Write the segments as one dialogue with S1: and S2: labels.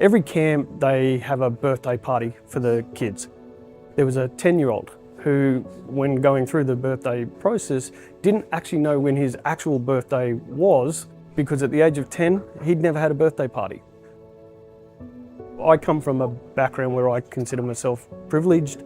S1: Every camp, they have a birthday party for the kids. There was a 10-year-old who, when going through the birthday process, didn't actually know when his actual birthday was, because at the age of 10, he'd never had a birthday party. I come from a background where I consider myself privileged.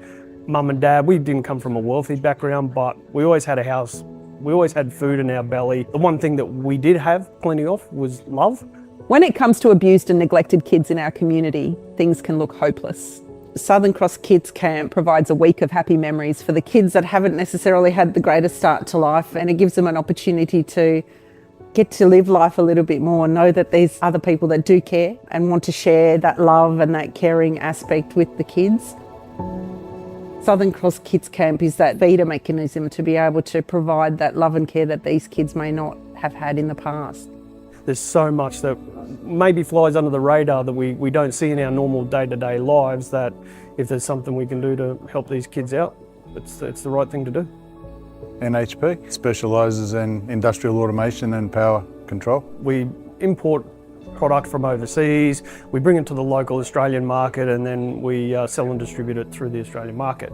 S1: Mum and Dad, we didn't come from a wealthy background, but we always had a house. We always had food in our belly. The one thing that we did have plenty of was love.
S2: When it comes to abused and neglected kids in our community, things can look hopeless. Southern Cross Kids Camp provides a week of happy memories for the kids that haven't necessarily had the greatest start to life, and it gives them an opportunity to get to live life a little bit more and know that there's other people that do care and want to share that love and that caring aspect with the kids. Southern Cross Kids Camp is that feeder mechanism to be able to provide that love and care that these kids may not have had in the past.
S1: There's so much that maybe flies under the radar that we don't see in our normal day-to-day lives, that if there's something we can do to help these kids out, it's the right thing to do.
S3: NHP specialises in industrial automation and power control.
S1: We import product from overseas, we bring it to the local Australian market, and then we sell and distribute it through the Australian market.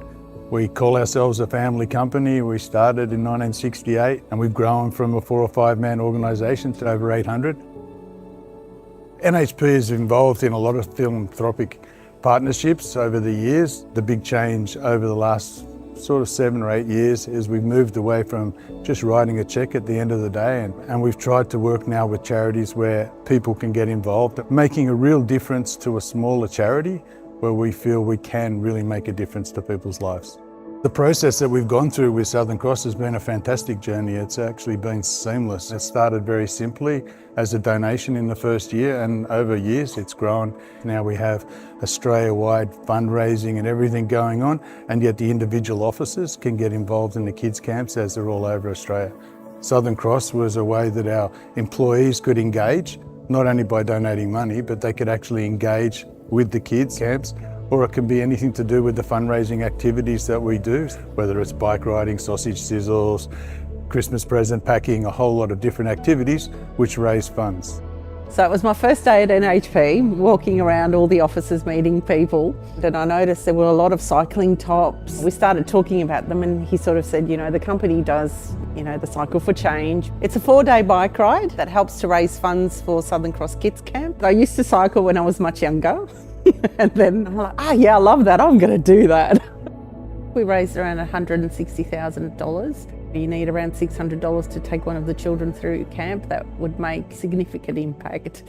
S3: We call ourselves a family company. We started in 1968 and we've grown from a 4 or 5 man organisation to over 800. NHP is involved in a lot of philanthropic partnerships over the years. The big change over the last sort of 7 or 8 years is we've moved away from just writing a cheque at the end of the day, and we've tried to work now with charities where people can get involved, making a real difference to a smaller charity where we feel we can really make a difference to people's lives. The process that we've gone through with Southern Cross has been a fantastic journey. It's actually been seamless. It started very simply as a donation in the first year, and over years it's grown. Now we have Australia-wide fundraising and everything going on, and yet the individual officers can get involved in the kids' camps as they're all over Australia. Southern Cross was a way that our employees could engage, not only by donating money, but they could actually engage with the kids' camps, or it can be anything to do with the fundraising activities that we do, whether it's bike riding, sausage sizzles, Christmas present packing, a whole lot of different activities which raise funds.
S2: So it was my first day at NHP, walking around all the offices meeting people, and I noticed there were a lot of cycling tops. We started talking about them and he sort of said, you know, the company does, you know, the Cycle for Change. It's a 4-day bike ride that helps to raise funds for Southern Cross Kids Camp. I used to cycle when I was much younger and then I'm like, yeah, I love that, I'm going to do that. We raised around $160,000. You need around $600 to take one of the children through camp. That would make significant impact.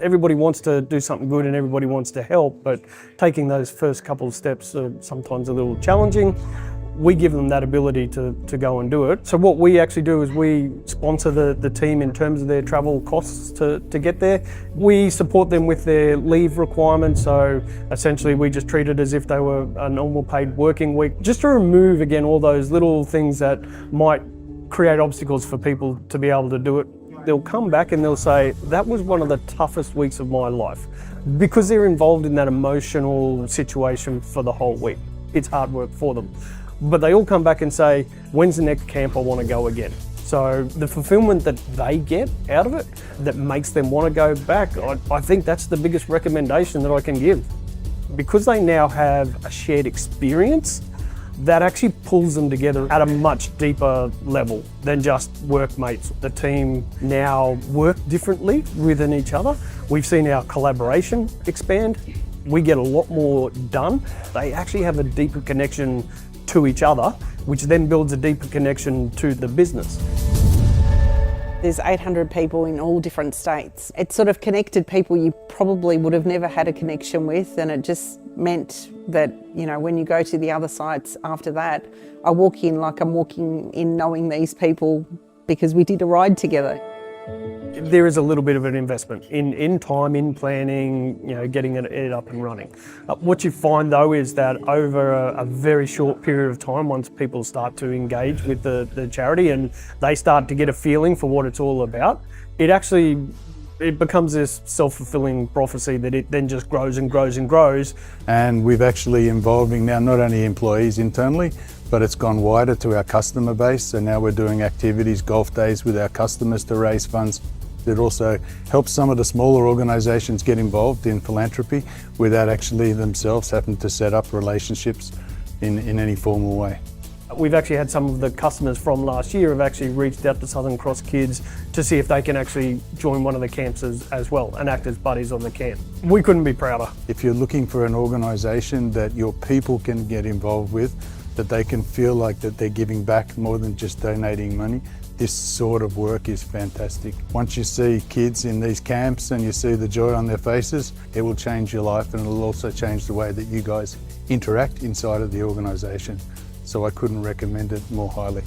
S1: Everybody wants to do something good and everybody wants to help, but taking those first couple of steps are sometimes a little challenging. We give them that ability to go and do it. So what we actually do is we sponsor the team in terms of their travel costs to get there. We support them with their leave requirements, so essentially we just treat it as if they were a normal paid working week, just to remove, again, all those little things that might create obstacles for people to be able to do it. They'll come back and they'll say, that was one of the toughest weeks of my life, because they're involved in that emotional situation for the whole week. It's hard work for them. But they all come back and say, when's the next camp I want to go again? So the fulfillment that they get out of it, that makes them want to go back, I think that's the biggest recommendation that I can give. Because they now have a shared experience, that actually pulls them together at a much deeper level than just workmates. The team now work differently within each other. We've seen our collaboration expand. We get a lot more done. They actually have a deeper connection to each other, which then builds a deeper connection to the business.
S2: There's 800 people in all different states. It sort of connected people you probably would have never had a connection with, and it just meant that, you know, when you go to the other sites after that, I walk in like I'm walking in knowing these people because we did a ride together.
S1: There is a little bit of an investment in time, in planning, you know, getting it up and running. What you find though is that over a very short period of time, once people start to engage with the charity and they start to get a feeling for what it's all about, it becomes this self-fulfilling prophecy that it then just grows and grows and grows.
S3: And we've actually involving now not only employees internally, but it's gone wider to our customer base. So now we're doing activities, golf days with our customers to raise funds. It also helps some of the smaller organisations get involved in philanthropy without actually themselves having to set up relationships in any formal way.
S1: We've actually had some of the customers from last year have actually reached out to Southern Cross kids to see if they can actually join one of the camps as well and act as buddies on the camp. We couldn't be prouder.
S3: If you're looking for an organisation that your people can get involved with, that they can feel like that they're giving back more than just donating money, this sort of work is fantastic. Once you see kids in these camps and you see the joy on their faces, it will change your life, and it'll also change the way that you guys interact inside of the organisation. So I couldn't recommend it more highly.